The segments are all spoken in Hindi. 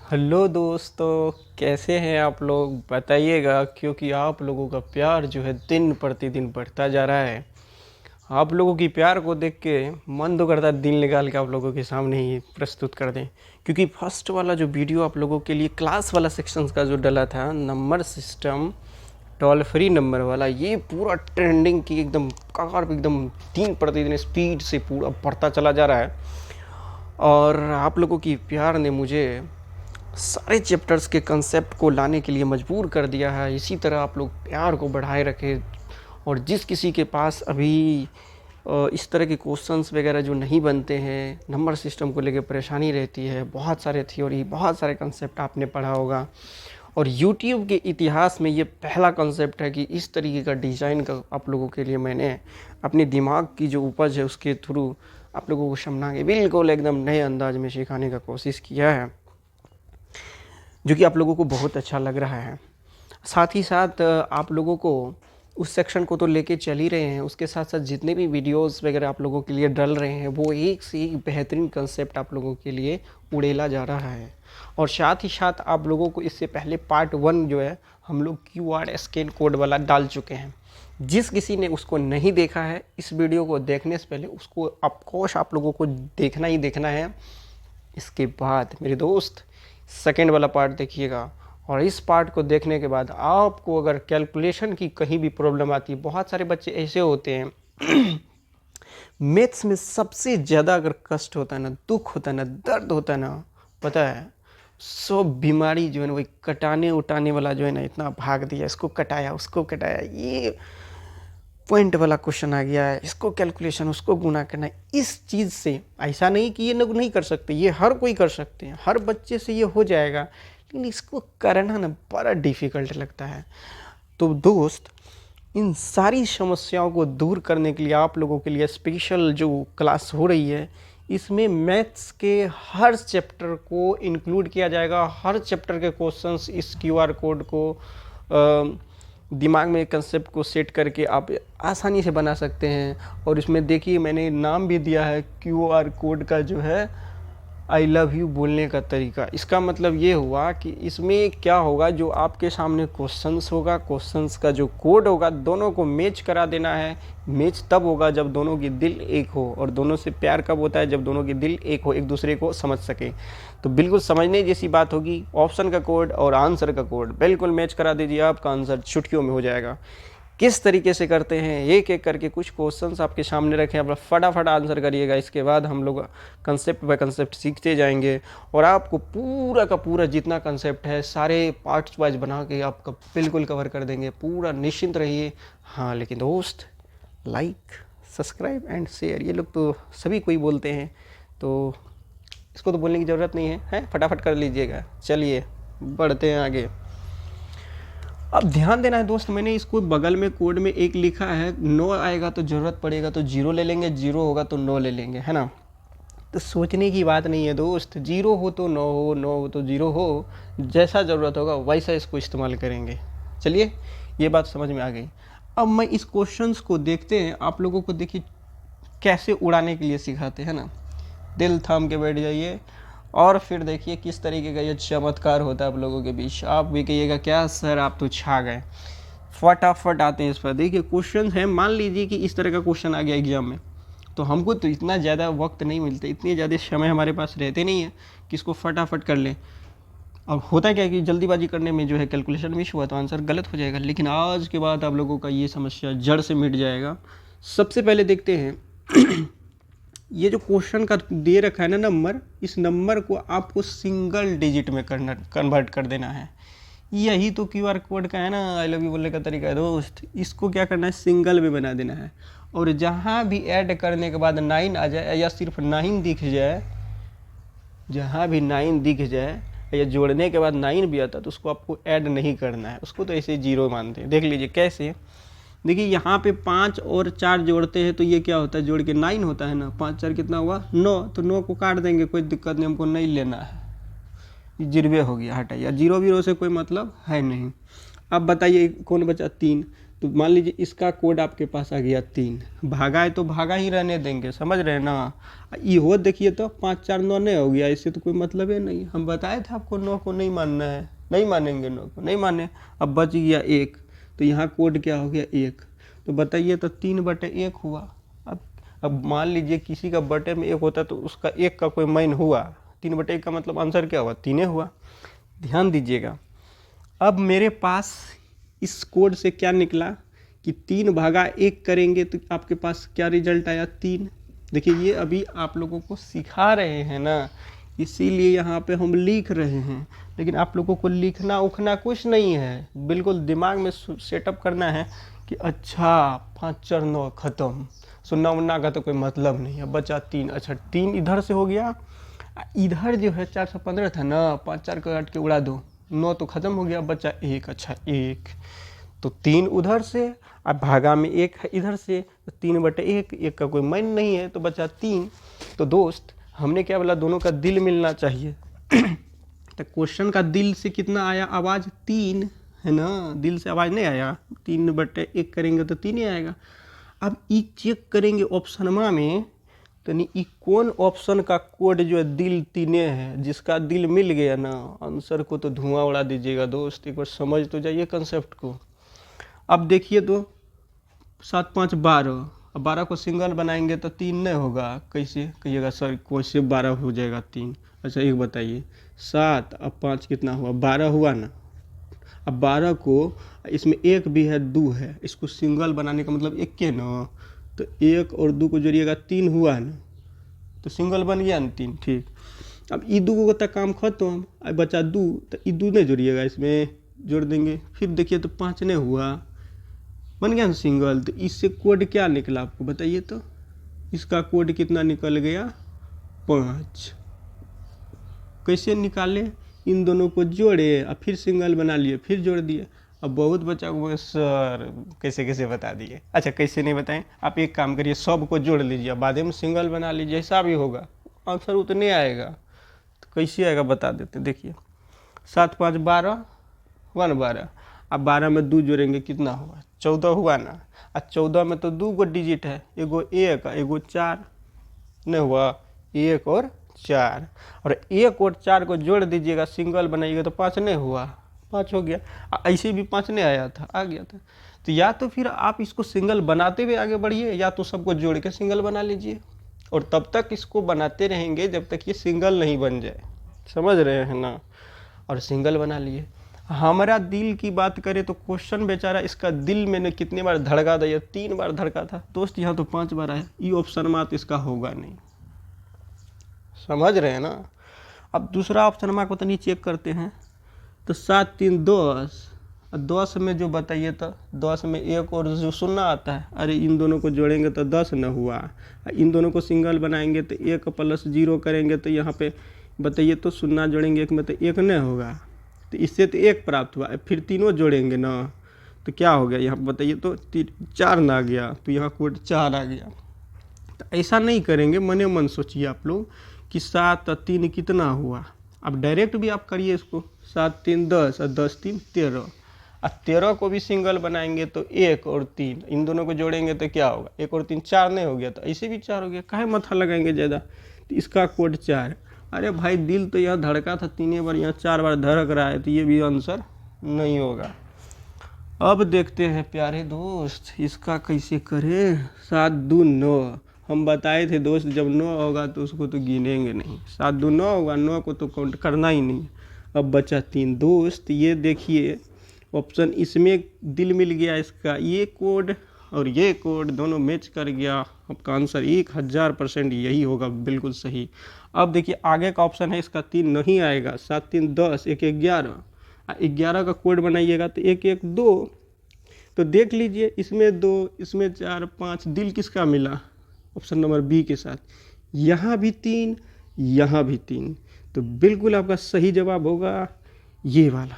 हेलो दोस्तों, कैसे हैं आप लोग? बताइएगा, क्योंकि आप लोगों का प्यार जो है दिन प्रतिदिन बढ़ता जा रहा है। आप लोगों की प्यार को देख के मन तो करता है दिल निकाल के आप लोगों के सामने ही प्रस्तुत कर दें। क्योंकि फर्स्ट वाला जो वीडियो आप लोगों के लिए क्लास वाला सेक्शंस का जो डला था, number system toll free number वाला, ये पूरा ट्रेंडिंग की एकदम कार एकदम दिन प्रतिदिन स्पीड से पूरा बढ़ता चला जा रहा है। और आप लोगों की प्यार ने मुझे सारे चैप्टर्स के कंसेप्ट को लाने के लिए मजबूर कर दिया है। इसी तरह आप लोग प्यार को बढ़ाए रखें। और जिस किसी के पास अभी इस तरह के क्वेश्चंस वगैरह जो नहीं बनते हैं, नंबर सिस्टम को लेकर परेशानी रहती है, बहुत सारे थ्योरी, बहुत सारे कंसेप्ट आपने पढ़ा होगा। और यूट्यूब के इतिहास में ये पहला कंसेप्ट है कि इस तरीके का डिज़ाइन का आप लोगों के लिए मैंने अपने दिमाग की जो उपज है उसके थ्रू आप लोगों को समझा के बिल्कुल एकदम नए अंदाज में सिखाने का कोशिश किया है, जो कि आप लोगों को बहुत अच्छा लग रहा है। साथ ही साथ आप लोगों को उस सेक्शन को तो लेके चल ही रहे हैं, उसके साथ साथ जितने भी वीडियोस वगैरह आप लोगों के लिए डल रहे हैं वो एक से एक बेहतरीन कंसेप्ट आप लोगों के लिए उड़ेला जा रहा है। और साथ ही साथ आप लोगों को इससे पहले पार्ट 1 जो है हम लोग QR स्कैन कोड वाला डाल चुके हैं। जिस किसी ने उसको नहीं देखा है, इस वीडियो को देखने से पहले उसको ऑफकोर्स आप लोगों को देखना ही देखना है। इसके बाद मेरे दोस्त सेकेंड वाला पार्ट देखिएगा। और इस पार्ट को देखने के बाद आपको अगर कैलकुलेशन की कहीं भी प्रॉब्लम आती है, बहुत सारे बच्चे ऐसे होते हैं मैथ्स में सबसे ज़्यादा अगर कष्ट होता है ना, दुख होता है ना, दर्द होता है ना, पता है, सब बीमारी जो है ना वही कटाने उटाने वाला जो है ना, इतना भाग दिया, इसको कटाया उसको कटाया, ये पॉइंट वाला क्वेश्चन आ गया है, इसको कैलकुलेशन उसको गुना करना है। इस चीज़ से ऐसा नहीं कि ये लोग नहीं कर सकते, ये हर कोई कर सकते हैं, हर बच्चे से ये हो जाएगा, लेकिन इसको करना ना बड़ा डिफ़िकल्ट लगता है। तो दोस्त, इन सारी समस्याओं को दूर करने के लिए आप लोगों के लिए स्पेशल जो क्लास हो रही है, इसमें मैथ्स के हर चैप्टर को इंक्लूड किया जाएगा। हर चैप्टर के क्वेश्चंस इस QR कोड को दिमाग में कंसेप्ट को सेट करके आप आसानी से बना सकते हैं। और इसमें देखिए मैंने नाम भी दिया है QR कोड का, जो है आई लव यू बोलने का तरीका। इसका मतलब ये हुआ कि इसमें क्या होगा, जो आपके सामने क्वेश्चंस होगा, क्वेश्चंस का जो कोड होगा, दोनों को मैच करा देना है। मैच तब होगा जब दोनों की दिल एक हो। और दोनों से प्यार कब होता है? जब दोनों की दिल एक हो, एक दूसरे को समझ सके। तो बिल्कुल समझने जैसी बात होगी। ऑप्शन का कोड और आंसर का कोड बिल्कुल मैच करा दीजिए, आपका आंसर चुटकियों में हो जाएगा। किस तरीके से करते हैं, एक एक करके कुछ क्वेश्चंस आपके सामने रखे, आप फटाफट आंसर करिएगा। इसके बाद हम लोग कंसेप्ट बाय कंसेप्ट सीखते जाएंगे और आपको पूरा का पूरा जितना कंसेप्ट है सारे पार्ट्स वाइज बना के आपका बिल्कुल कवर कर देंगे। पूरा निश्चिंत रहिए। हाँ लेकिन दोस्त, लाइक, सब्सक्राइब एंड शेयर, ये लोग तो सभी कोई बोलते हैं, तो इसको तो बोलने की ज़रूरत नहीं है, फटाफट कर लीजिएगा। चलिए बढ़ते हैं आगे। अब ध्यान देना है दोस्त, मैंने इसको बगल में कोड में एक लिखा है, 9 आएगा तो ज़रूरत पड़ेगा तो 0 ले लेंगे, 0 होगा तो 9 ले लेंगे, है ना। तो सोचने की बात नहीं है दोस्त, 0 हो तो 9 हो, 9 हो तो 0 हो, जैसा ज़रूरत होगा वैसा इसको इस्तेमाल करेंगे। चलिए ये बात समझ में आ गई। अब मैं इस क्वेश्चंस को देखते हैं, आप लोगों को देखिए कैसे उड़ाने के लिए सिखाते हैं ना। दिल थाम के बैठ जाइए और फिर देखिए किस तरीके का ये चमत्कार होता है आप लोगों के बीच। आप भी कहिएगा क्या सर आप तो छा गए, फटाफट आते हैं इस पर। देखिए क्वेश्चन है, मान लीजिए कि इस तरह का क्वेश्चन आ गया एग्जाम में, तो हमको तो इतना ज़्यादा वक्त नहीं मिलता, इतने ज़्यादा समय हमारे पास रहते नहीं है कि इसको फटाफट कर लें। अब होता क्या है कि जल्दीबाजी करने में जो है कैलकुलेशन मिस हुआ तो आंसर गलत हो जाएगा। लेकिन आज के बाद आप लोगों का ये समस्या जड़ से मिट जाएगा। सबसे पहले देखते हैं ये जो क्वेश्चन का दे रखा है ना नंबर, इस नंबर को आपको सिंगल डिजिट में कन्वर्ट कर देना है। यही तो QR कोड का है ना, आई लव यू बोलने का तरीका है दोस्त। इसको क्या करना है, सिंगल में बना देना है। और जहाँ भी ऐड करने के बाद 9 आ जाए या सिर्फ 9 दिख जाए, जहाँ भी 9 दिख जाए या जोड़ने के बाद 9 भी आता है तो उसको आपको ऐड नहीं करना है, उसको तो ऐसे 0 मानते हैं। देख लीजिए कैसे। देखिए यहाँ पे 5 और 4 जोड़ते हैं तो ये क्या होता है, जोड़ के 9 होता है ना। 5 4 कितना हुआ, 9। तो 9 को काट देंगे, कोई दिक्कत नहीं, हमको नहीं लेना है, जिरवे हो गया, हटाइए। 0 0 से कोई मतलब है नहीं। अब बताइए कौन बचा, 3। तो मान लीजिए इसका कोड आपके पास आ गया 3, भागा है तो भागा ही रहने देंगे, समझ रहे हैं ना। ये हो देखिए तो 5 4 9 नहीं हो गया, इससे तो कोई मतलब ही नहीं। हम बताए थे आपको 9 को नहीं मानना है, नहीं मानेंगे 9 को, नहीं माने। अब बच गया 1, तो यहाँ कोड क्या हो गया 1। तो बताइए तो 3/1 हुआ। अब मान लीजिए किसी का बटे में 1 होता तो उसका 1 का कोई मान हुआ, 3/1 का मतलब आंसर क्या हुआ, 3 हुआ। ध्यान दीजिएगा। अब मेरे पास इस कोड से क्या निकला कि 3/1 करेंगे तो आपके पास क्या रिजल्ट आया, 3। देखिए ये अभी आप लोगों को सिखा रहे हैं ना, इसीलिए यहाँ पे हम लिख रहे हैं। लेकिन आप लोगों को लिखना उखना कुछ नहीं है, बिल्कुल दिमाग में सेटअप करना है कि अच्छा 5 4 9 ख़त्म, सुनना उन्ना का तो कोई मतलब नहीं है। बचा 3, अच्छा 3 इधर से हो गया, इधर जो है 415 था ना, 5 4 को काट के उड़ा दो, 9 तो ख़त्म हो गया, बचा 1। अच्छा 1, तो 3 उधर से, अब भागा में 1 है इधर से, तो 3/1, 1 का कोई मान नहीं है तो बचा 3। तो दोस्त हमने क्या बोला, दोनों का दिल मिलना चाहिए। तो क्वेश्चन का दिल से कितना आया आवाज़, 3 है ना, दिल से आवाज़ नहीं आया। 3/1 करेंगे तो 3 ही आएगा। अब ये चेक करेंगे ऑप्शन में, तो नहीं कौन ऑप्शन का कोड जो है दिल 3 है, जिसका दिल मिल गया ना, आंसर को तो धुआं उड़ा दीजिएगा दोस्त, एक बार समझ तो जाइए कंसेप्ट को। अब देखिए तो 7 5 12, अब 12 को सिंगल बनाएंगे तो 3 नहीं होगा, कैसे कहिएगा सर, कैसे 12 हो जाएगा 3। अच्छा एक बताइए, 7 अब 5 कितना हुआ, 12 हुआ ना। अब 12 को, इसमें 1 भी है 2 है, इसको सिंगल बनाने का मतलब 1 के ना, तो 1 और 2 को जोड़िएगा 3 हुआ ना, तो सिंगल बन गया ना 3, ठीक। अब ई 2 को तक काम खत्म, अब बचा 2, तो ई 2 नहीं जोड़िएगा, इसमें जोड़ देंगे, फिर देखिए तो 5 नहीं हुआ, बन गया ना सिंगल। तो इससे कोड क्या निकला आपको बताइए तो, इसका कोड कितना निकल गया, 5। कैसे निकाले, इन दोनों को जोड़े और फिर सिंगल बना लिए, फिर जोड़ दिए। अब बहुत बच्चा को सर कैसे कैसे बता दिए। अच्छा कैसे नहीं बताएं, आप एक काम करिए, सब को जोड़ लीजिए, बाद में सिंगल बना लीजिए, ऐसा भी होगा, आंसर उतने आएगा। तो कैसे आएगा बता देते, देखिए 7 5 12, 1 12, अब 12 में 2 जोड़ेंगे कितना हुआ, 14 हुआ ना। और 14 में तो 2 गो डिजिट है, एगो 1 एगो 4, नहीं हुआ, 1 और 4, और 1 और 4 को जोड़ दीजिएगा, सिंगल बनाइएगा तो 5 नहीं हुआ, 5 हो गया। ऐसे भी 5 नहीं आया था, आ गया था। तो या तो फिर आप इसको सिंगल बनाते हुए आगे बढ़िए, या तो सबको जोड़ के सिंगल बना लीजिए, और तब तक इसको बनाते रहेंगे जब तक ये सिंगल नहीं बन जाए, समझ रहे हैं ना। और सिंगल बना लिए। हमारा दिल की बात करें तो क्वेश्चन बेचारा, इसका दिल मैंने कितने बार धड़का दिया, 3 बार धड़का था दोस्त, यहाँ तो 5 बार आया। ये ऑप्शन में तो इसका होगा नहीं, समझ रहे हैं ना। अब दूसरा ऑप्शन में को तो नहीं चेक करते हैं, तो 7 3 10, 10 में जो बताइए तो 10 में 1 और जो 0 आता है, अरे इन दोनों को जोड़ेंगे तो 10 न हुआ। इन दोनों को सिंगल बनाएंगे तो 1 + 0 करेंगे तो यहाँ पे बताइए तो 0 जोड़ेंगे 1 में तो 1 नहीं होगा, तो इससे तो 1 प्राप्त हुआ। फिर तीनों जोड़ेंगे ना तो क्या हो गया, यहाँ बताइए तो 4 ना आ गया, तो यहाँ कोड 4 आ गया। तो ऐसा नहीं करेंगे, मने मन सोचिए आप लोग कि 7 और 3 कितना हुआ। अब डायरेक्ट भी आप करिए इसको, 7 3 10 और 10 3 13, और 13 को भी सिंगल बनाएंगे तो 1 और 3, इन दोनों को जोड़ेंगे तो क्या होगा, 1 और 3 4 नहीं हो गया, तो ऐसे भी 4 हो गया, काहे माथा लगाएंगे ज़्यादा। तो इसका कोड 4। अरे भाई दिल तो यहाँ धड़का था 3 बार, यहाँ 4 बार धड़क रहा है, तो ये भी आंसर नहीं होगा। अब देखते हैं प्यारे दोस्त, इसका कैसे करें। 7 2 9, हम बताए थे दोस्त जब 9 होगा तो उसको तो गिनेंगे नहीं, 7 2 9 होगा, 9 को तो काउंट करना ही नहीं। अब बचा 3 दोस्त, ये देखिए ऑप्शन, इसमें दिल मिल गया इसका, ये कोड और ये कोड दोनों मैच कर गया, आपका आंसर 1000% यही होगा, बिल्कुल सही। अब देखिए आगे का ऑप्शन है, इसका 3 नहीं आएगा, 7 3 10, 1 11, 11 का कोड बनाइएगा तो 1 1 2, तो देख लीजिए इसमें 2 इसमें 4 5, दिल किसका मिला, ऑप्शन नंबर बी के साथ। यहाँ भी 3 यहाँ भी 3, तो बिल्कुल आपका सही जवाब होगा ये वाला।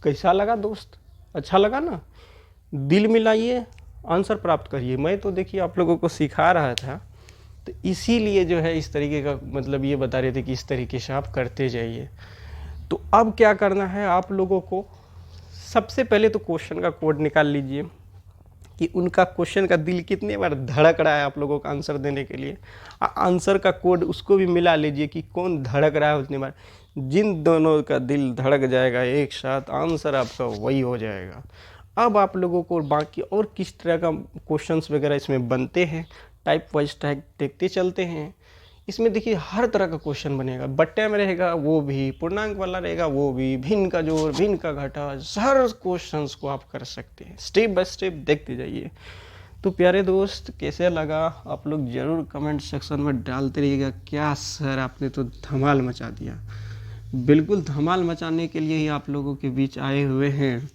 कैसा लगा दोस्त, अच्छा लगा ना। दिल मिलाइए, आंसर प्राप्त करिए। मैं तो देखिए आप लोगों को सिखा रहा था, तो इसीलिए जो है इस तरीके का मतलब ये बता रहे थे कि इस तरीके से आप करते जाइए। तो अब क्या करना है आप लोगों को, सबसे पहले तो क्वेश्चन का कोड निकाल लीजिए कि उनका क्वेश्चन का दिल कितने बार धड़क रहा है आप लोगों का आंसर देने के लिए। आंसर का कोड उसको भी मिला लीजिए कि कौन धड़क रहा है उतनी बार। जिन दोनों का दिल धड़क जाएगा एक साथ, आंसर आपका वही हो जाएगा। अब आप लोगों को बाकी और किस तरह का क्वेश्चंस वगैरह इसमें बनते हैं, टाइप वाइज टाइप देखते चलते हैं। इसमें देखिए हर तरह का क्वेश्चन बनेगा, बट्टे में रहेगा वो भी, पूर्णांक वाला रहेगा वो भी, भिन्न का जोड़, भिन्न का घटा, हर क्वेश्चंस को आप कर सकते हैं। स्टेप बाय स्टेप देखते जाइए। तो प्यारे दोस्त, कैसे लगा आप लोग ज़रूर कमेंट सेक्शन में डालते रहिएगा। क्या सर आपने तो धमाल मचा दिया। बिल्कुल धमाल मचाने के लिए ही आप लोगों के बीच आए हुए हैं।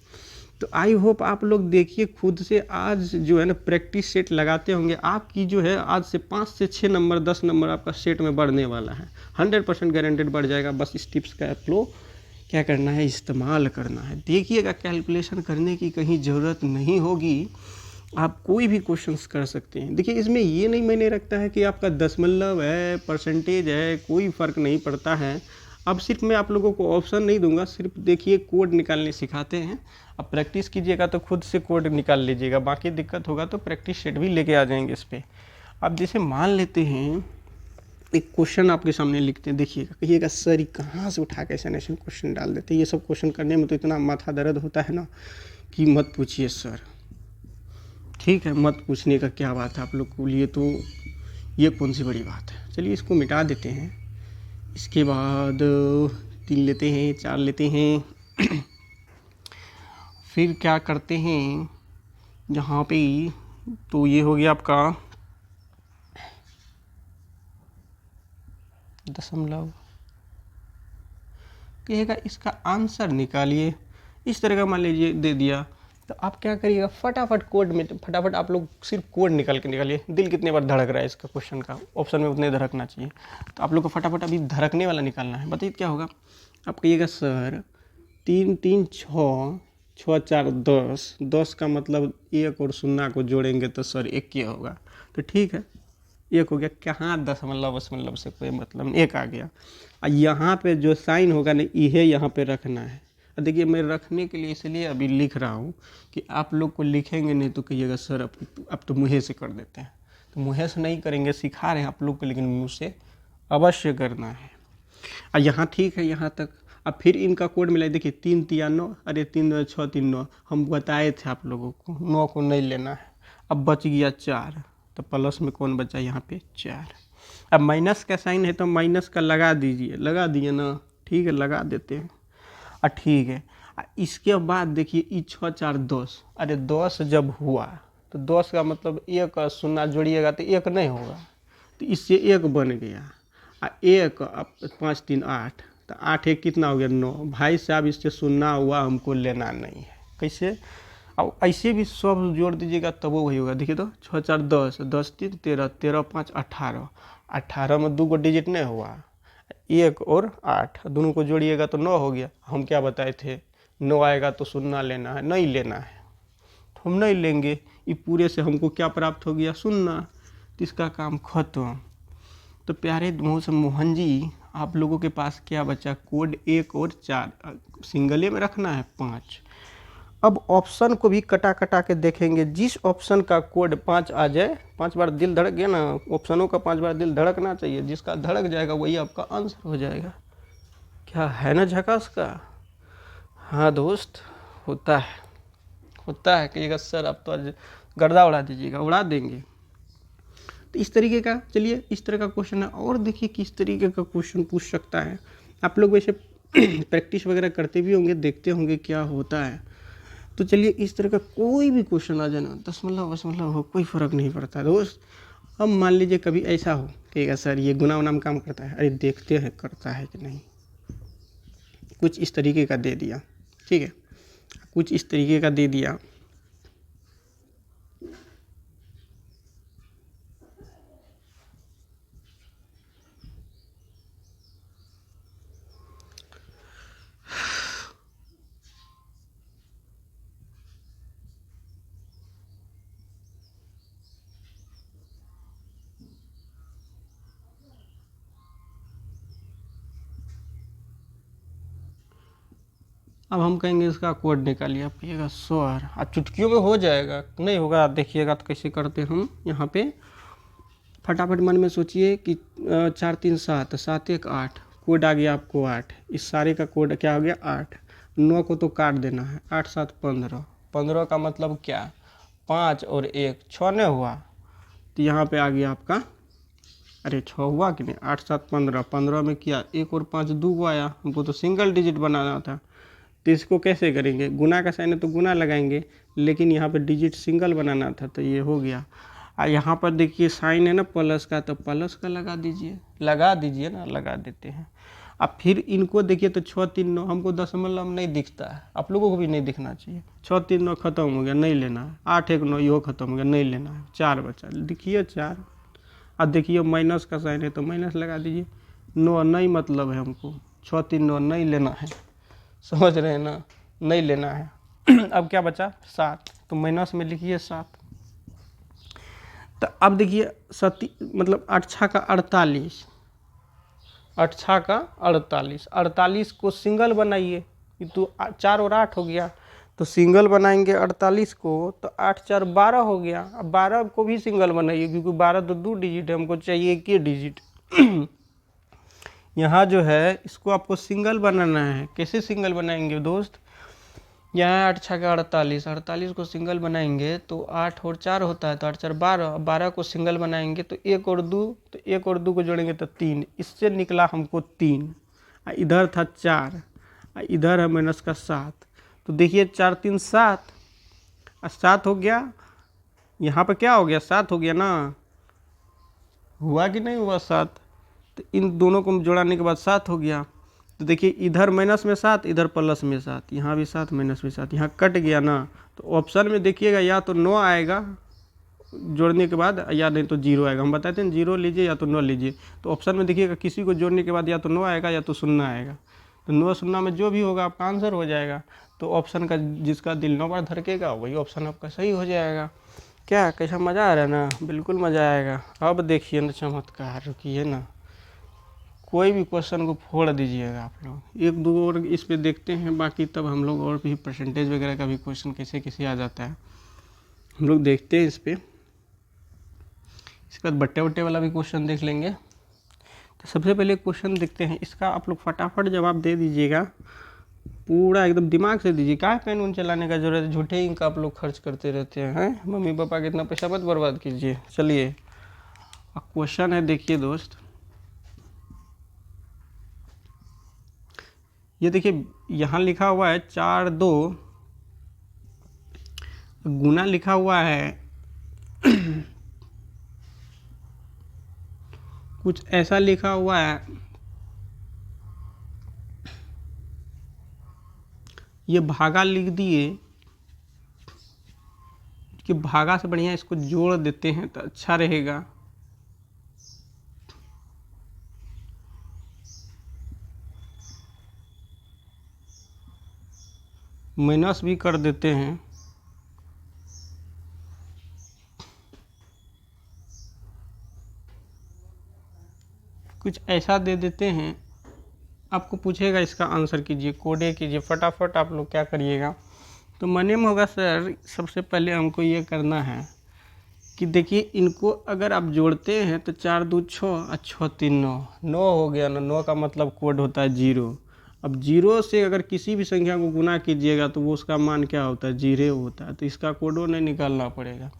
तो आई होप आप लोग देखिए खुद से आज जो है ना प्रैक्टिस सेट लगाते होंगे। आपकी जो है आज से 5 से 6 नंबर 10 नंबर आपका सेट में बढ़ने वाला है, 100% गारंटेड बढ़ जाएगा। बस इस टिप्स का आप लोग क्या करना है, इस्तेमाल करना है। देखिएगा कैलकुलेशन करने की कहीं ज़रूरत नहीं होगी, आप कोई भी क्वेश्चंस कर सकते हैं। देखिए इसमें ये नहीं मैंने रखता है कि आपका दशमलव है, परसेंटेज है, कोई फ़र्क नहीं पड़ता है। अब सिर्फ मैं आप लोगों को ऑप्शन नहीं दूंगा, सिर्फ देखिए कोड निकालने सिखाते हैं। अब प्रैक्टिस कीजिएगा तो खुद से कोड निकाल लीजिएगा, बाकी दिक्कत होगा तो प्रैक्टिस सेट भी लेके आ जाएंगे इस पर। अब जैसे मान लेते हैं एक क्वेश्चन आपके सामने लिखते हैं, देखिएगा, कहिएगा सर ये कहाँ से उठा के ऐसे क्वेश्चन डाल देते हैं। ये सब क्वेश्चन करने में तो इतना माथा दर्द होता है ना कि मत पूछिए सर। ठीक है, मत पूछने का क्या बात है आप लोग के लिए, तो ये कौन सी बड़ी बात है। चलिए इसको मिटा देते हैं। इसके बाद 3 लेते हैं, 4 लेते हैं। फिर क्या करते हैं यहाँ पे, तो ये हो गया आपका दशमलव। कहिएगा इसका आंसर निकालिए। इस तरह का मान लीजिए दे दिया, तो आप क्या करिएगा फटाफट कोड में, फटाफट आप लोग सिर्फ कोड निकाल के निकालिए। दिल कितने बार धड़क रहा है इसका क्वेश्चन का, ऑप्शन में उतने धड़कना चाहिए। तो आप लोग को फटाफट अभी धड़कने वाला निकालना है। बताइए क्या होगा। आप कहिएगा सर 3 3 6 6 4 10, 10 का मतलब 1 और 0 को जोड़ेंगे तो सर 1 क्या होगा। तो ठीक है, 1 हो गया। कहाँ दशमलव वशमलव से कोई मतलब नहीं, 1 आ गया। और यहाँ पे जो साइन होगा ना, यह यहाँ पे रखना है। देखिए मैं रखने के लिए इसलिए अभी लिख रहा हूँ कि आप लोग को लिखेंगे नहीं तो कहिएगा सर अब तो मुँह से कर देते हैं। तो मुँह से नहीं करेंगे, सिखा रहे हैं आप लोग को, लेकिन मुँह से अवश्य करना है। और यहाँ ठीक है यहाँ तक। अब फिर इनका कोड मिला, देखिए 3 3 9, अरे 3 2 6 3 9, हम बताए थे आप लोगों को 9 को नहीं लेना है। अब बच गया 4, तो प्लस में कौन बचा यहाँ पे 4। अब माइनस का साइन है तो माइनस का लगा दीजिए, लगा दिए ना, ठीक है लगा देते हैं। ठीक है, इसके बाद देखिए ई 6 4 10, अरे 10 जब हुआ तो 10 का मतलब 1 0 जोड़िएगा तो 1 नहीं होगा, तो इससे 1 बन गया। 1 5 3 8, तो 8 1 कितना हो गया 9। भाई साहब इससे 0 हुआ, हमको लेना नहीं है। कैसे, अब ऐसे भी सब जोड़ दीजिएगा तब वो वही होगा। देखिए तो 6 4 10, 10 3 13, 13 5 18, 18 में 2 डिजिट नहीं हुआ, 1 और 8 दोनों को जोड़िएगा तो 9 हो गया। हम क्या बताए थे, 9 आएगा तो 0 लेना है, नहीं लेना है तो हम नहीं लेंगे। ये पूरे से हमको क्या प्राप्त हो गया 0, तो इसका काम खत्म। तो प्यारे मोहन जी, आप लोगों के पास क्या बचा, कोड 1 और 4 सिंगले में रखना है 5। अब ऑप्शन को भी कटा कटा के देखेंगे, जिस ऑप्शन का कोड 5 आ जाए, 5 बार दिल धड़क गया ना, ऑप्शनों का 5 बार दिल धड़कना चाहिए, जिसका धड़क जाएगा वही आपका आंसर हो जाएगा। क्या है ना झकास का। हाँ दोस्त, होता है कहिएगा सर आप तो आज गर्दा उड़ा दीजिएगा, उड़ा देंगे। तो इस तरीके का, चलिए इस तरह का क्वेश्चन है। और देखिए किस तरीके का क्वेश्चन पूछ सकता है। आप लोग वैसे प्रैक्टिस वगैरह करते भी होंगे, देखते होंगे क्या होता है। तो चलिए इस तरह का कोई भी क्वेश्चन आ जाना, दशमलव वशमलव हो, कोई फ़र्क नहीं पड़ता दोस्त। अब मान लीजिए कभी ऐसा हो कहेगा सर ये गुना नाम काम करता है, अरे देखते हैं करता है कि नहीं। कुछ इस तरीके का दे दिया, ठीक है, कुछ इस तरीके का दे दिया। अब हम कहेंगे इसका कोड निकालिए, आप कहिएगा सर, अब चुटकियों में हो जाएगा, नहीं होगा देखिएगा तो कैसे करते हैं हम। यहाँ पे फटाफट मन में सोचिए कि 4 3 7, 7 1 8, कोड आ गया आपको 8, इस सारे का कोड क्या हो गया 8, 9 को तो काट देना है, 8 7 15, 15 का मतलब क्या, 5 और 1 6 नहीं हुआ, तो यहाँ पे आ गया आपका, अरे 6 हुआ कि नहीं, 8 7 15, 15 में किया 1 और 5 2 को आया, हमको तो सिंगल डिजिट बनाना था, तो इसको कैसे करेंगे, गुना का साइन है तो गुना लगाएंगे, लेकिन यहाँ पे डिजिट सिंगल बनाना था तो ये हो गया। और यहाँ पर देखिए साइन है ना प्लस का, तो प्लस का लगा दीजिए ना, लगा देते हैं। अब फिर इनको देखिए तो 6 3 9, हमको दशमलव नहीं दिखता है, आप लोगों को भी नहीं दिखना चाहिए, 6 3 9 खत्म हो गया, नहीं लेना है, 8 1 9 यो खत्म हो गया, नहीं लेना है, 4 बचा, देखिए 4। अब देखिए माइनस का साइन है तो माइनस लगा दीजिए, 9 नहीं मतलब है हमको, 6 3 9 नहीं लेना है, समझ रहे हैं ना, नहीं लेना है। अब क्या बचा 7, तो माइनस में लिखिए 7। तो अब देखिए मतलब 8 6 का 48, 8 6 का 48, 48 को सिंगल बनाइए, तो 4 और 8 हो गया, तो सिंगल बनाएंगे 48 को, तो 8 4 12 हो गया। अब 12 को भी सिंगल बनाइए, क्योंकि 12 तो 2 डिजिट है, हमको चाहिए एक ही डिजिट। यहाँ जो है इसको आपको सिंगल बनाना है, कैसे सिंगल बनाएंगे दोस्त, यहाँ 8 6 का 48, 48 को सिंगल बनाएंगे तो 8 और 4 होता है, तो 8 4 12, 12 को सिंगल बनाएंगे तो 1 और 2, तो 1 और 2 को जोड़ेंगे तो 3, इससे निकला हमको 3, इधर था 4, इधर है माइनस का 7, तो देखिए 4 3 7, 7 हो गया, यहाँ पर क्या हो गया 7 हो गया ना, हुआ कि नहीं हुआ 7, तो इन दोनों को जोड़ाने के बाद 7 हो गया। तो देखिए इधर माइनस में 7, इधर प्लस में 7, यहाँ भी 7 माइनस में 7, यहाँ कट गया ना, तो ऑप्शन में देखिएगा या तो 9 आएगा जोड़ने के बाद, या नहीं तो 0 आएगा। हम बताते हैं 0 लीजिए या तो 9 लीजिए, तो ऑप्शन में देखिएगा किसी को जोड़ने के बाद या तो 9 आएगा या तो 0 आएगा, तो 9 0 में जो भी होगा आपका आंसर हो जाएगा। तो ऑप्शन का जिसका दिल 9 बार धड़केगा वही ऑप्शन आपका सही हो जाएगा। क्या कैसा मज़ा आ रहा है ना, बिल्कुल मज़ा आएगा। अब देखिए ना चमत्कार, रुकिए ना, कोई भी क्वेश्चन को फोड़ दीजिएगा आप लोग, एक दो और इस पे देखते हैं, बाकी तब हम लोग और भी परसेंटेज वगैरह का भी क्वेश्चन कैसे कैसे आ जाता है हम लोग देखते हैं इस पे। इसके बाद बट्टे बट्टे वाला भी क्वेश्चन देख लेंगे। तो सबसे पहले क्वेश्चन देखते हैं, इसका आप लोग फटाफट जवाब दे दीजिएगा, पूरा एकदम दिमाग से दीजिए, क्या पेन उन चलाने का जरूरत है, झूठे इंक आप लोग खर्च करते रहते हैं, मम्मी पापा के इतना पैसा मत बर्बाद कीजिए। चलिए क्वेश्चन है, देखिए दोस्त, ये देखिए यहाँ लिखा हुआ है 4 2, गुना लिखा हुआ है कुछ ऐसा लिखा हुआ है, ये भागा लिख दिए कि भागा से बढ़िया इसको जोड़ देते हैं तो अच्छा रहेगा। माइनस भी कर देते हैं, कुछ ऐसा दे देते हैं, आपको पूछेगा इसका आंसर कीजिए, कोडे कीजिए फटाफट। आप लोग क्या करिएगा, तो मने में होगा सर सबसे पहले हमको ये करना है कि देखिए इनको अगर आप जोड़ते हैं तो 4 2 6 और 6 3 9, 9 हो गया ना, 9 का मतलब कोड होता है 0। अब 0 से अगर किसी भी संख्या को गुना कीजिएगा तो वो उसका मान क्या होता है 0 होता है, तो इसका कोडो नहीं निकालना पड़ेगा।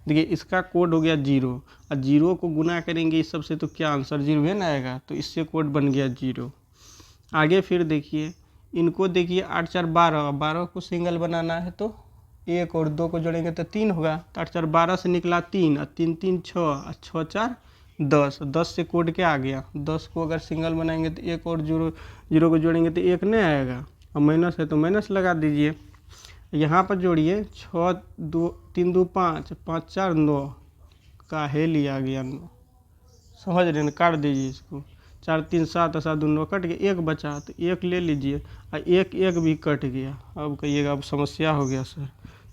देखिए इसका कोड हो गया 0, और 0 को गुना करेंगे इस सबसे तो क्या आंसर 0 है ना आएगा, तो इससे कोड बन गया 0। आगे फिर देखिए इनको, देखिए 8 4 12, 12 को सिंगल बनाना है तो 1 और 2 को जोड़ेंगे तो 3 होगा, तो 8 4 12 से निकला 3, और 3 3 6, और 6 4 10, 10 से कोड क्या आ गया, 10 को अगर सिंगल बनाएंगे तो 1 और 0 को जोड़ेंगे तो 1 नहीं आएगा, और माइनस है तो माइनस लगा दीजिए। यहाँ पर जोड़िए 6 2 3 2 5, 5 4 9, काहे लिया गया 9, समझ रहे हैं, काट दीजिए इसको, 4 3 7 7 2 9 कट गया, 1 बचा तो 1 ले लीजिए, और 1 1 भी कट गया। अब कहिएगा अब समस्या हो गया सर,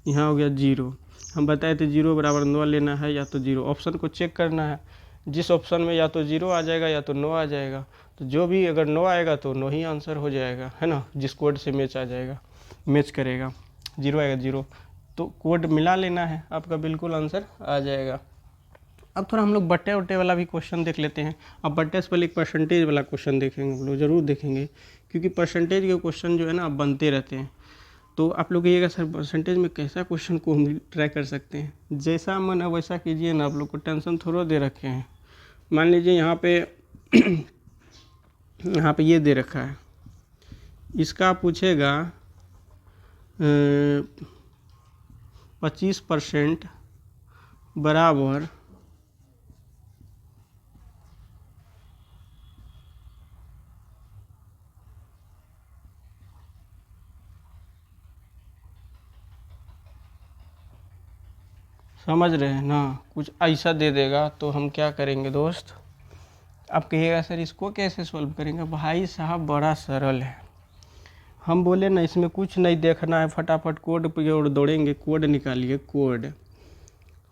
यहाँ हो गया 0, हम बताए थे 0 बराबर 9 लेना है या तो 0, ऑप्शन को चेक करना है, जिस ऑप्शन में या तो 0 आ जाएगा या तो 9 आ जाएगा, तो जो भी अगर 9 आएगा तो 9 ही आंसर हो जाएगा, है ना, जिस कोड से मैच आ जाएगा, मैच करेगा। 0 आएगा 0, तो कोड मिला लेना है, आपका बिल्कुल आंसर आ जाएगा। अब थोड़ा हम लोग बट्टे उट्टे वाला भी क्वेश्चन देख लेते हैं। अब बट्टे से पहले एक परसेंटेज वाला क्वेश्चन देखेंगे, हम लोग ज़रूर देखेंगे, क्योंकि परसेंटेज के क्वेश्चन जो है ना बनते रहते हैं। तो आप लोग कहिएगा सर परसेंटेज में कैसा क्वेश्चन को हम ट्राई कर सकते हैं। जैसा मन है वैसा कीजिए ना, आप लोग को टेंशन थोड़ा दे रखे हैं। मान लीजिए यहाँ पे यहाँ पे ये दे रखा है, इसका पूछेगा 25% बराबर समझ रहे हैं ना, कुछ ऐसा दे देगा तो हम क्या करेंगे दोस्त। आप कहिएगा सर इसको कैसे सॉल्व करेंगे। भाई साहब बड़ा सरल है, हम बोले ना इसमें कुछ नहीं देखना है, फटाफट कोड पे और दौड़ेंगे। कोड निकालिए कोड।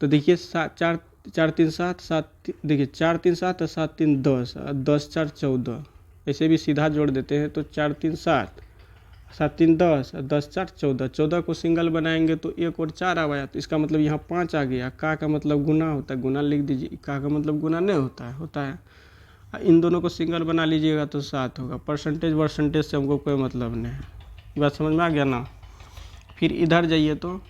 तो देखिए 4 4 3 7 7, देखिए 4 3 7 और 7 3 10 और 10 4 14, ऐसे भी सीधा जोड़ देते हैं तो 4 3 7 7 3 10 और 10 4 14। 14 को सिंगल बनाएंगे तो 1 और 4 आया, तो इसका मतलब यहाँ 5 आ गया। का मतलब गुना होता है, गुना लिख दीजिए। का मतलब गुना नहीं होता है, होता है। इन दोनों को सिंगल बना लीजिएगा तो 7 होगा। परसेंटेज से हमको कोई मतलब नहीं है। ये बात समझ में आ गया ना। फिर इधर जाइए तो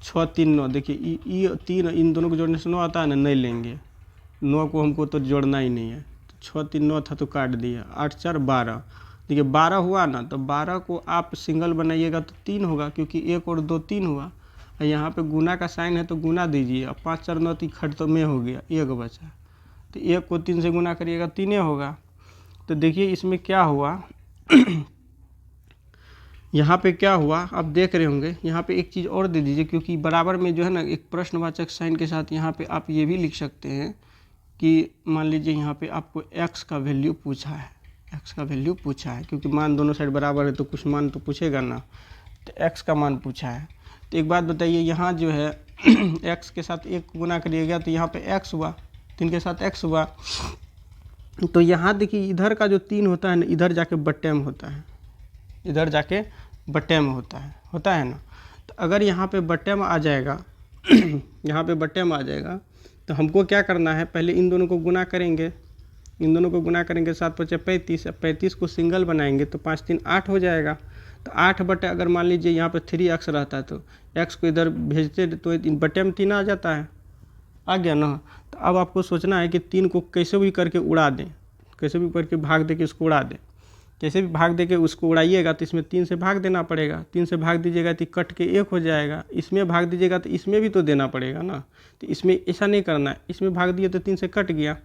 6 3 9, देखिए ये 3 इन दोनों को जोड़ने से 9 आता है ना, नहीं लेंगे। 9 को हमको तो जोड़ना ही नहीं है, तो 6 3 9 था तो काट दिया। 8 4 12, देखिए 12 हुआ ना, तो 12 को आप सिंगल बनाइएगा तो 3 होगा, क्योंकि 1 और 2 3 हुआ। यहाँ पे गुना का साइन है तो गुना दीजिए। अब 5 4 9 3 खट तो में हो गया, 1 बचा, तो 1 को 3 से गुना करिएगा 3 होगा। तो देखिए इसमें क्या हुआ यहाँ पे क्या हुआ आप देख रहे होंगे। यहाँ पे एक चीज़ और दे दीजिए, क्योंकि बराबर में जो है ना एक प्रश्नवाचक साइन के साथ यहाँ पे आप ये भी लिख सकते हैं कि मान लीजिए यहाँ पे आपको x का वैल्यू पूछा है, x का वैल्यू पूछा है, क्योंकि मान दोनों साइड बराबर है तो कुछ मान तो पूछेगा ना, तो x का मान पूछा है। तो एक बात बताइए, यहाँ जो है x के साथ 1 गुना करिएगा तो यहाँ पे x हुआ, 3 के साथ x हुआ। तो यहाँ देखिए इधर का जो 3 होता है ना, इधर जाके बट्टे में होता है, इधर जाके बट्टे में होता है ना। तो अगर यहाँ पे बट्टे में आ जाएगा यहाँ पे बट्टे में आ जाएगा तो हमको क्या करना है, पहले इन दोनों को गुना करेंगे। इन दोनों को गुना करेंगे 7 5 35, 35 को सिंगल बनाएंगे तो 5 3 8 हो जाएगा। तो 8 बटे, अगर मान लीजिए यहाँ पे 3x रहता है तो x को इधर भेजते तो बट्टे में 3 आ जाता है, आ गया ना। तो अब आपको सोचना है कि 3 को कैसे भी करके उड़ा दें, कैसे भी करके भाग दे के इसको उड़ा दें। कैसे भी भाग दे के उसको उड़ाइएगा तो इसमें 3 से भाग देना पड़ेगा। 3 से भाग दीजिएगा तो कट के 1 हो जाएगा। इसमें भाग दीजिएगा तो इसमें भी तो देना पड़ेगा ना। तो इसमें ऐसा नहीं करना है, इसमें भाग दिए तो 3 से कट गया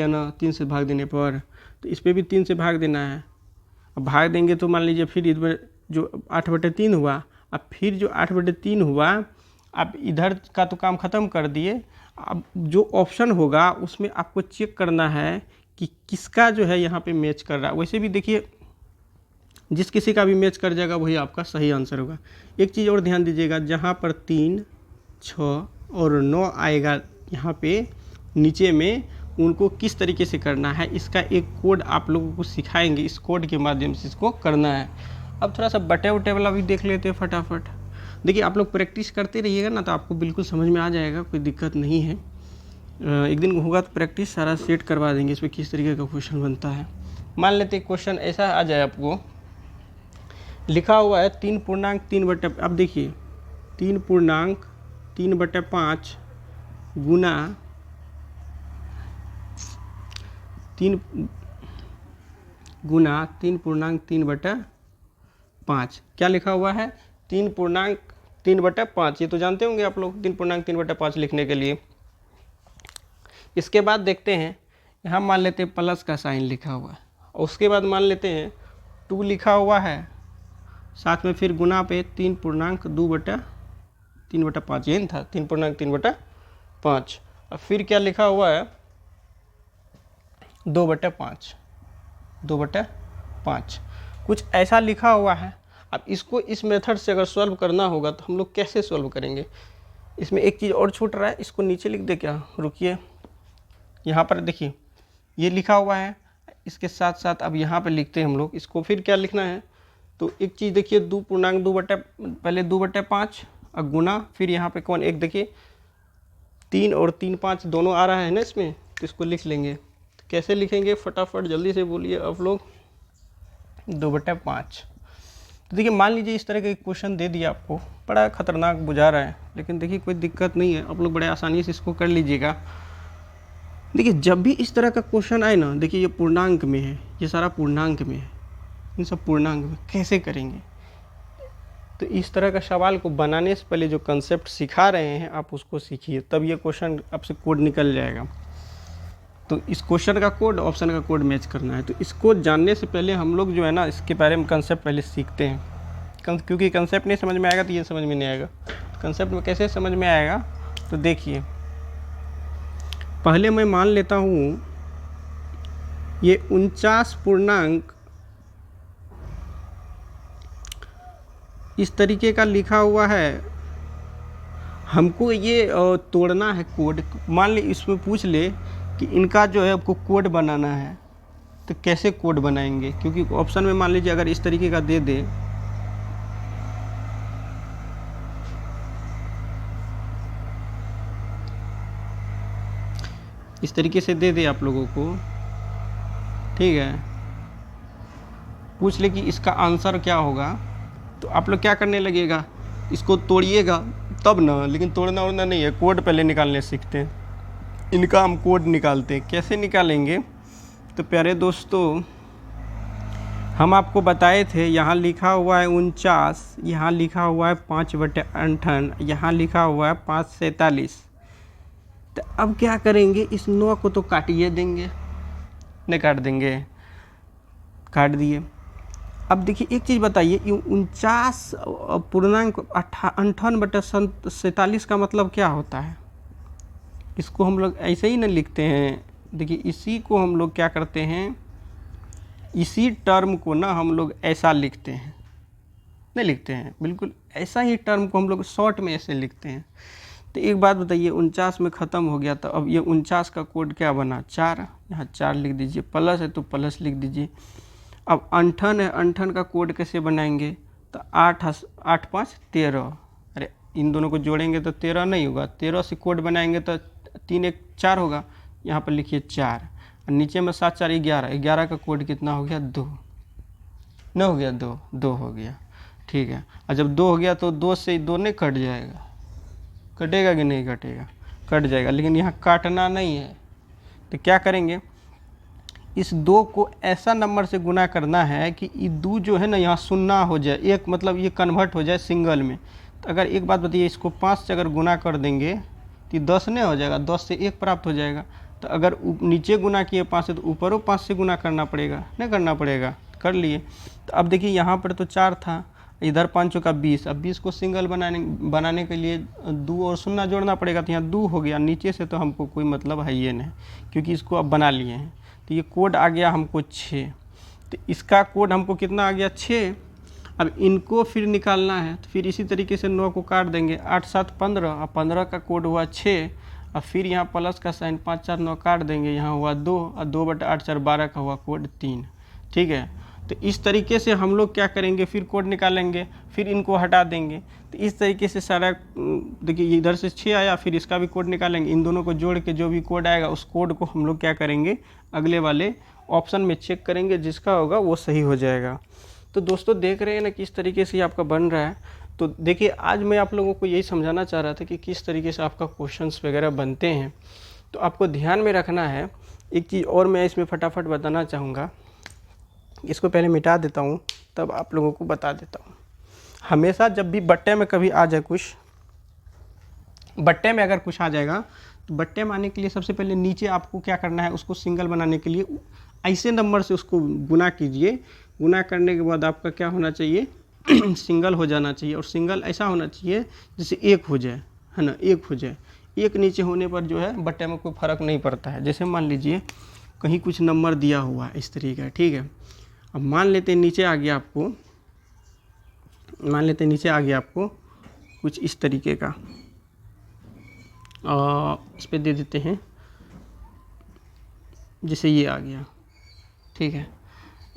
ना 3 से भाग देने पर। तो इस पर भी 3 से भाग देना है। अब भाग देंगे तो मान लीजिए फिर इधर जो 8/3 हुआ, अब फिर जो 8/3 हुआ, आप इधर का तो काम ख़त्म कर दिए। अब जो ऑप्शन होगा उसमें आपको चेक करना है कि किसका जो है यहाँ पे मैच कर रहा है। वैसे भी देखिए जिस किसी का भी मैच कर जाएगा वही आपका सही आंसर होगा। एक चीज़ और ध्यान दीजिएगा, जहाँ पर 3 6 और 9 आएगा यहाँ पे नीचे में, उनको किस तरीके से करना है इसका एक कोड आप लोगों को सिखाएंगे। इस कोड के माध्यम से इसको करना है। अब थोड़ा सा बटे उटे वाला भी देख लेते हैं फटाफट। देखिए आप लोग प्रैक्टिस करते रहिएगा ना तो आपको बिल्कुल समझ में आ जाएगा, कोई दिक्कत नहीं है। एक दिन होगा तो प्रैक्टिस सारा सेट करवा देंगे, इस पर किस तरीके का क्वेश्चन बनता है। मान लेते हैं क्वेश्चन ऐसा आ जाए, आपको लिखा हुआ है 3.3 अब देखिए 3.3/5 गुना 3.3/5। क्या लिखा हुआ है 3.3/5, ये तो जानते होंगे आप लोग 3.3/5 लिखने के लिए। इसके बाद देखते हैं, यहाँ मान लेते हैं प्लस का साइन लिखा हुआ है, और उसके बाद मान लेते हैं 2 लिखा हुआ है, साथ में फिर गुना पे 3.2/3/5, यही था 3.3/5। और फिर क्या लिखा हुआ है 2/5 कुछ ऐसा लिखा हुआ है। अब इसको इस मेथड से अगर सॉल्व करना होगा तो हम लोग कैसे सॉल्व करेंगे। इसमें एक चीज़ और छूट रहा है, इसको नीचे लिख दे क्या, रुकिए। यहाँ पर देखिए ये लिखा हुआ है। इसके साथ साथ अब यहाँ पे लिखते हैं हम लोग, इसको फिर क्या लिखना है, तो एक चीज़ देखिए 2 पूर्णांक 2 बटे पहले 2/5 और गुना, फिर यहाँ पे कौन एक देखिए 3 और 3 5 दोनों आ रहा है ना इसमें, तो इसको लिख लेंगे। तो कैसे लिखेंगे फटाफट जल्दी से बोलिए आप लोग। 2/5। तो देखिए मान लीजिए इस तरह का एक क्वेश्चन दे दिया आपको, बड़ा खतरनाक बुझा रहा है, लेकिन देखिए कोई दिक्कत नहीं है, आप लोग बड़े आसानी से इसको कर लीजिएगा। देखिए जब भी इस तरह का क्वेश्चन आए ना, देखिए ये पूर्णांक में है, ये सारा पूर्णांक में है, इन सब पूर्णांक में कैसे करेंगे। तो इस तरह का सवाल को बनाने से पहले जो कंसेप्ट सिखा रहे हैं आप उसको सीखिए, तब ये क्वेश्चन आपसे कोड निकल जाएगा। तो इस क्वेश्चन का कोड ऑप्शन का कोड मैच करना है। तो इसको जानने से पहले हम लोग जो है ना इसके बारे में कंसेप्ट पहले सीखते हैं, क्योंकि कंसेप्ट नहीं समझ में आएगा तो ये समझ में नहीं आएगा। कंसेप्ट में कैसे समझ में आएगा, तो देखिए पहले मैं मान लेता हूँ ये 49 पूर्णांक इस तरीके का लिखा हुआ है, हमको ये तोड़ना है कोड। मान ली इसमें पूछ ले कि इनका जो है आपको कोड बनाना है, तो कैसे कोड बनाएंगे, क्योंकि ऑप्शन में मान लीजिए अगर इस तरीके का दे दे, इस तरीके से दे दे आप लोगों को, ठीक है, पूछ ले कि इसका आंसर क्या होगा, तो आप लोग क्या करने लगेगा, इसको तोड़िएगा तब ना, लेकिन तोड़ना उड़ना नहीं है, कोड पहले निकालने सीखते हैं। इनका हम कोड निकालते हैं, कैसे निकालेंगे, तो प्यारे दोस्तों हम आपको बताए थे, यहाँ लिखा हुआ है 49, यहाँ लिखा हुआ है 5/58, यहाँ लिखा हुआ है 5/47। तो अब क्या करेंगे, इस 9 को तो काटिए देंगे, नहीं काट देंगे, काट दिए। अब देखिए एक चीज़ बताइए, 49 पूर्णांक 58/47 का मतलब क्या होता है। इसको हम लोग ऐसे ही ना लिखते हैं, देखिए इसी को हम लोग क्या करते हैं, इसी टर्म को ना हम लोग ऐसा लिखते हैं, नहीं लिखते हैं, बिल्कुल ऐसा ही टर्म को हम लोग शॉर्ट में ऐसे लिखते हैं। तो एक बात बताइए, 49 में ख़त्म हो गया, तो अब ये 49 का कोड क्या बना, 4, यहाँ 4 लिख दीजिए, प्लस है तो प्लस लिख दीजिए। अब 58 है, 58 का कोड कैसे बनाएंगे, तो 8 5 13, अरे इन दोनों को जोड़ेंगे तो 13 नहीं होगा, 13 से कोड बनाएंगे तो 3 1 4 होगा, यहाँ पर लिखिए 4, और नीचे में 7 4 11, 11 का कोड कितना हो गया, 2, न हो गया 2, 2 हो गया, ठीक है। और जब 2 हो गया तो 2 से 2 नहीं कट जाएगा, कटेगा कि नहीं कटेगा, कट जाएगा, लेकिन यहाँ काटना नहीं है। तो क्या करेंगे, इस 2 को ऐसा नंबर से गुना करना है कि ये 2 जो है ना यहाँ सुन्ना हो जाए, एक मतलब ये कन्वर्ट हो जाए सिंगल में। तो अगर एक बात बताइए, इसको 5 से अगर गुना कर देंगे तो 10 नहीं हो जाएगा, 10 से 1 प्राप्त हो जाएगा। तो अगर नीचे गुना किए 5 से, तो ऊपरों 5 से गुना करना पड़ेगा, नहीं करना पड़ेगा, कर लिए। तो अब देखिए यहाँ पर तो 4 था, इधर 5 का 20, अब 20 को सिंगल बनाने के लिए 2 और शून्य जोड़ना पड़ेगा, तो यहाँ 2 हो गया, नीचे से तो हमको कोई मतलब है ये नहीं, क्योंकि इसको अब बना लिए हैं। तो ये कोड आ गया हमको 6, तो इसका कोड हमको कितना आ गया 6। अब इनको फिर निकालना है, तो फिर इसी तरीके से 9 को काट देंगे, 8 7 15, और 15 का कोड हुआ 6, और फिर यहाँ प्लस का साइन 5 4 9 काट देंगे, यहाँ हुआ 2, और 2/8 4 12 का हुआ कोड 3, ठीक है। तो इस तरीके से हम लोग क्या करेंगे, फिर कोड निकालेंगे, फिर इनको हटा देंगे। तो इस तरीके से सारा, देखिए इधर से 6 आया, फिर इसका भी कोड निकालेंगे, इन दोनों को जोड़ के जो भी कोड आएगा उस कोड को हम लोग क्या करेंगे, अगले वाले ऑप्शन में चेक करेंगे, जिसका होगा वो सही हो जाएगा। तो दोस्तों देख रहे हैं ना किस तरीके से आपका बन रहा है। तो देखिए आज मैं आप लोगों को यही समझाना चाह रहा था कि किस तरीके से आपका क्वेश्चंस वगैरह बनते हैं। तो आपको ध्यान में रखना है। एक चीज़ और मैं इसमें फटाफट बताना चाहूँगा, इसको पहले मिटा देता हूँ तब आप लोगों को बता देता हूँ। हमेशा जब भी बट्टे में कभी आ जाए कुछ, बट्टे में अगर कुछ आ जाएगा, तो बट्टे में आने के लिए सबसे पहले नीचे आपको क्या करना है, उसको सिंगल बनाने के लिए ऐसे नंबर से उसको गुना कीजिए। गुना करने के बाद आपका क्या होना चाहिए, सिंगल हो जाना चाहिए, और सिंगल ऐसा होना चाहिए जैसे 1 हो जाए, है ना, 1 हो जाए। 1 नीचे होने पर जो है बट्टे में कोई फ़र्क नहीं पड़ता है। जैसे मान लीजिए कहीं कुछ नंबर दिया हुआ है इस तरीके का, ठीक है। अब मान लेते हैं नीचे आ गया आपको, मान लेते हैं नीचे आ गया आपको कुछ इस तरीके का, इस पर दे देते हैं जैसे ये आ गया, ठीक है,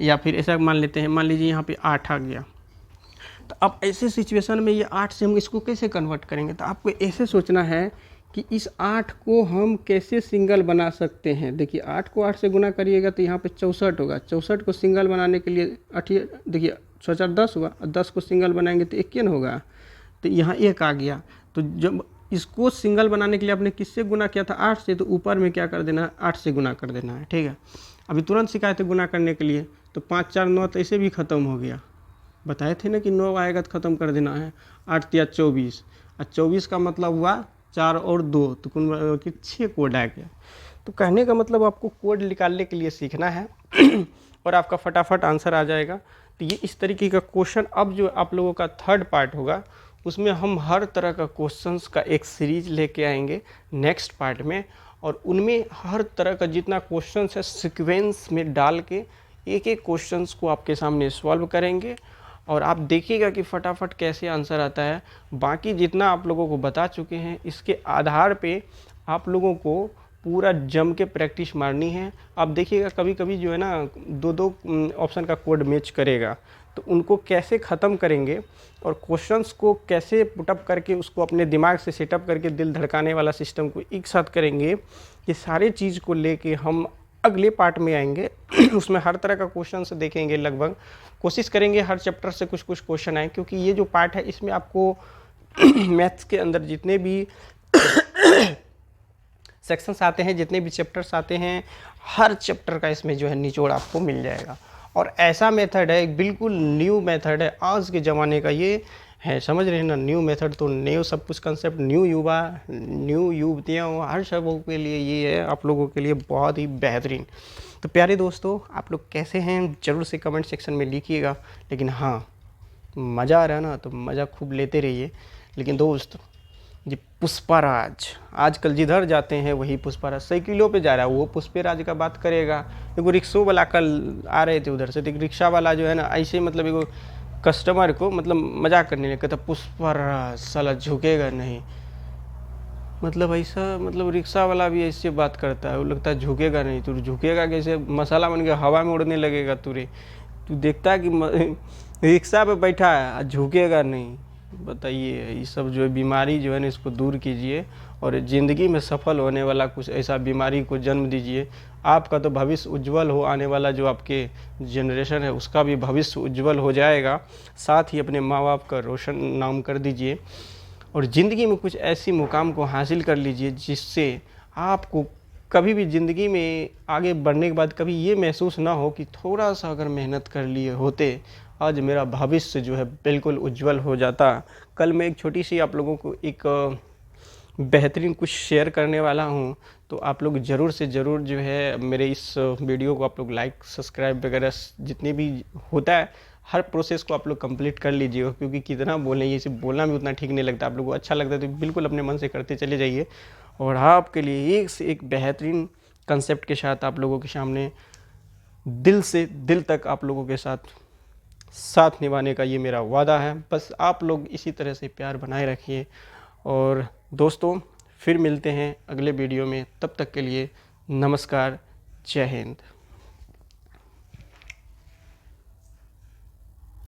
या फिर ऐसा मान लेते हैं, मान लीजिए यहाँ पे 8 आ गया। तो अब ऐसे सिचुएशन में ये 8 से हम इसको कैसे कन्वर्ट करेंगे, तो आपको ऐसे सोचना है कि इस 8 को हम कैसे सिंगल बना सकते हैं। देखिए 8 को 8 से गुना करिएगा तो यहाँ पे 64 होगा। 64 को सिंगल बनाने के लिए देखिए 10 हुआ, और 10 को सिंगल बनाएंगे तो 51 होगा, तो यहाँ 1 आ गया। तो जब इसको सिंगल बनाने के लिए आपने किससे गुना किया था, 8 से, तो ऊपर में क्या कर देना है, 8 से गुना कर देना है, ठीक है। अभी तुरंत सिखाए थे गुना करने के लिए, तो 5 4 9 तो ऐसे भी ख़त्म हो गया। बताए थे ना कि 9 आएगा तो ख़त्म कर देना है। 8 या 24, और 24 का मतलब हुआ 4 और 2, तो कुल 6 कोड आ गया। तो कहने का मतलब आपको कोड निकालने के लिए सीखना है और आपका फटाफट आंसर आ जाएगा। तो ये इस तरीके का क्वेश्चन, अब जो आप लोगों का थर्ड पार्ट होगा उसमें हम हर तरह का क्वेश्चंस का एक सीरीज लेके आएंगे नेक्स्ट पार्ट में, और उनमें हर तरह का जितना क्वेश्चंस है सीक्वेंस में डाल के एक एक क्वेश्चंस को आपके सामने सॉल्व करेंगे, और आप देखिएगा कि फटाफट कैसे आंसर आता है। बाकी जितना आप लोगों को बता चुके हैं इसके आधार पे आप लोगों को पूरा जम के प्रैक्टिस मारनी है। आप देखिएगा कभी कभी जो है ना 2 ऑप्शन का कोड मैच करेगा, तो उनको कैसे ख़त्म करेंगे और क्वेश्चंस को कैसे पुटअप करके उसको अपने दिमाग से सेटअप करके दिल धड़काने वाला सिस्टम को एक साथ करेंगे, ये सारे चीज़ को लेके हम अगले पार्ट में आएंगे। उसमें हर तरह का क्वेश्चन से देखेंगे, लगभग कोशिश करेंगे हर चैप्टर से कुछ कुछ क्वेश्चन आए, क्योंकि ये जो पार्ट है इसमें आपको मैथ्स के अंदर जितने भी सेक्शंस आते हैं, जितने भी चैप्टर्स आते हैं, हर चैप्टर का इसमें जो है निचोड़ आपको मिल जाएगा। और ऐसा मेथड है, एक बिल्कुल न्यू मेथड है, आज के ज़माने का ये है, समझ रहे हैं ना, न्यू मेथड। तो न्यू सब कुछ कंसेप्ट, न्यू युवा, न्यू युवतियाँ, हर सबों के लिए ये है, आप लोगों के लिए बहुत ही बेहतरीन। तो प्यारे दोस्तों, आप लोग कैसे हैं ज़रूर से कमेंट सेक्शन में लिखिएगा। लेकिन हाँ, मज़ा आ रहा है ना, तो मज़ा खूब लेते रहिए। लेकिन दोस्त, ये पुष्पाराज आजकल जिधर जाते हैं वही पुष्पाराज, साइकिलों पे जा रहा है वो पुष्पराज का बात करेगा। एगो रिक्शो वाला कल आ रहे थे उधर से, तो रिक्शा वाला जो है ना ऐसे मतलब एगो कस्टमर को मतलब मजाक करने लगे, कहता पुष्पाराज साला झुकेगा नहीं। मतलब ऐसा, मतलब रिक्शा वाला भी ऐसे बात करता है, वो लगता है झुकेगा नहीं। तू झुकेगा कैसे, मसाला बन गया हवा में उड़ने लगेगा। तू देखता है कि रिक्शा पे बैठा है, झुकेगा नहीं। बताइए, ये सब जो है बीमारी जो है ना, इसको दूर कीजिए और ज़िंदगी में सफल होने वाला कुछ ऐसा बीमारी को जन्म दीजिए। आपका तो भविष्य उज्जवल हो, आने वाला जो आपके जनरेशन है उसका भी भविष्य उज्जवल हो जाएगा। साथ ही अपने माँ बाप का रोशन नाम कर दीजिए, और ज़िंदगी में कुछ ऐसी मुकाम को हासिल कर लीजिए जिससे आपको कभी भी ज़िंदगी में आगे बढ़ने के बाद कभी ये महसूस ना हो कि थोड़ा सा अगर मेहनत कर लिए होते, आज मेरा भविष्य जो है बिल्कुल उज्जवल हो जाता। कल मैं एक छोटी सी आप लोगों को एक बेहतरीन कुछ शेयर करने वाला हूँ, तो आप लोग ज़रूर से ज़रूर जो है मेरे इस वीडियो को आप लोग लाइक सब्सक्राइब वगैरह जितने भी होता है हर प्रोसेस को आप लोग कंप्लीट कर लीजिएगा, क्योंकि कितना बोलें, ये सिर्फ बोलना भी उतना ठीक नहीं लगता। आप लोगों को अच्छा लगता है तो बिल्कुल अपने मन से करते चले जाइए, और आपके लिए एक से एक बेहतरीन कंसेप्ट के साथ आप लोगों के सामने दिल से दिल तक आप लोगों के साथ निभाने का ये मेरा वादा है। बस आप लोग इसी तरह से प्यार बनाए रखिए। और दोस्तों, फिर मिलते हैं अगले वीडियो में, तब तक के लिए नमस्कार, जय हिंद।